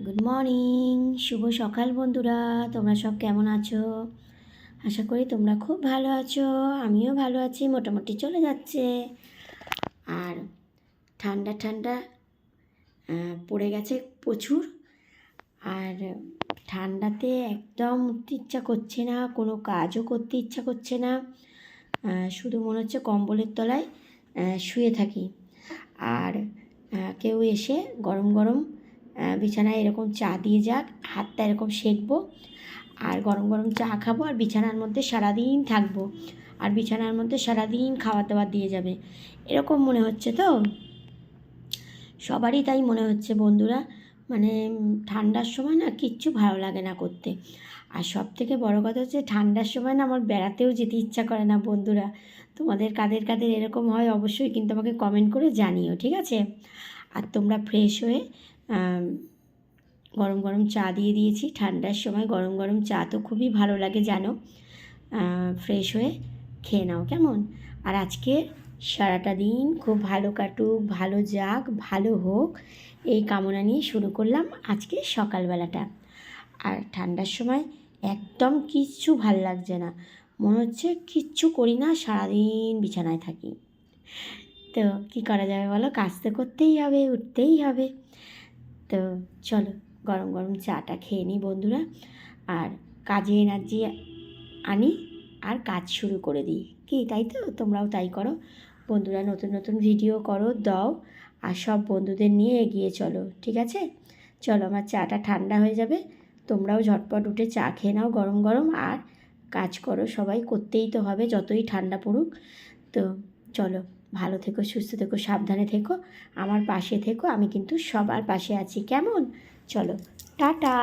Good morning, শুভ সকাল বন্ধুরা। তোমরা সব কেমন আছো? আশা করি তোমরা খুব ভালো আছো। আমিও ভালো আছি, মোটামুটি চলে যাচ্ছে। আর ঠান্ডা ঠান্ডা পড়ে গেছে প্রচুর। আর ঠান্ডাতে একদম উঠতে ইচ্ছা করছে না, কোনো কাজও করতে ইচ্ছা করছে না। শুধু মনে হচ্ছে কম্বলের তলায় শুয়ে থাকি। আর কেউ এসে গরম গরম বিছানায় এরকম চা দিয়ে যাক, হাতটা এরকম সেঁকবো আর গরম গরম চা খাবো আর বিছানার মধ্যে সারাদিন থাকবো, আর বিছানার মধ্যে সারাদিন খাবার দাবার দিয়ে যাবে, এরকম মনে হচ্ছে। তো সবারই তাই মনে হচ্ছে বন্ধুরা। মানে ঠান্ডার সময় না কিচ্ছু ভালো লাগে না করতে। আর সব থেকে বড়ো কথা হচ্ছে ঠান্ডার সময় না আমার বেড়াতেও যেতে ইচ্ছা করে না বন্ধুরা। তোমাদের কাদের কাদের এরকম হয় অবশ্যই কিন্তু আমাকে কমেন্ট করে জানিও, ঠিক আছে? আর তোমরা ফ্রেশ হয়ে গরম গরম চা দিয়ে দিয়েছি। ঠান্ডার সময় গরম গরম চা তো খুবই ভালো লাগে জানো। ফ্রেশ হয়ে খেয়ে নাও কেমন। আর আজকে সারাটা দিন খুব ভালো কাটুক, ভালো যাক, ভালো হোক, এই কামনা নিয়ে শুরু করলাম আজকে সকালবেলাটা। আর ঠান্ডার সময় একদম কিচ্ছু ভাল লাগছে না, মনে হচ্ছে কিচ্ছু করি না, সারাদিন বিছানায় থাকি। তো কী করা যাবে বলো, কাজ তো করতেই হবে, উঠতেই হবে। তো চলো গরম গরম চাটা খেয়ে নিই বন্ধুরা, আর কাজে এনার্জি আনি আর কাজ শুরু করে দিই। কি তাই তো? তোমরাও তাই করো বন্ধুরা, নতুন নতুন ভিডিও করো, দাও, আর সব বন্ধুদের নিয়ে এগিয়ে চলো, ঠিক আছে? চলো, আমার চাটা ঠান্ডা হয়ে যাবে, তোমরাও ঝটপট উঠে চা খেয়ে নাও গরম গরম, আর কাজ করো, সবাই করতেই তো হবে যতই ঠান্ডা পড়ুক। তো চলো, ভালো থেকো, সুস্থ থেকো, সাবধানে থেকো, আমার পাশে থেকো, আমি কিন্তু সবার পাশে আছি কেমন। চলো, টাটা।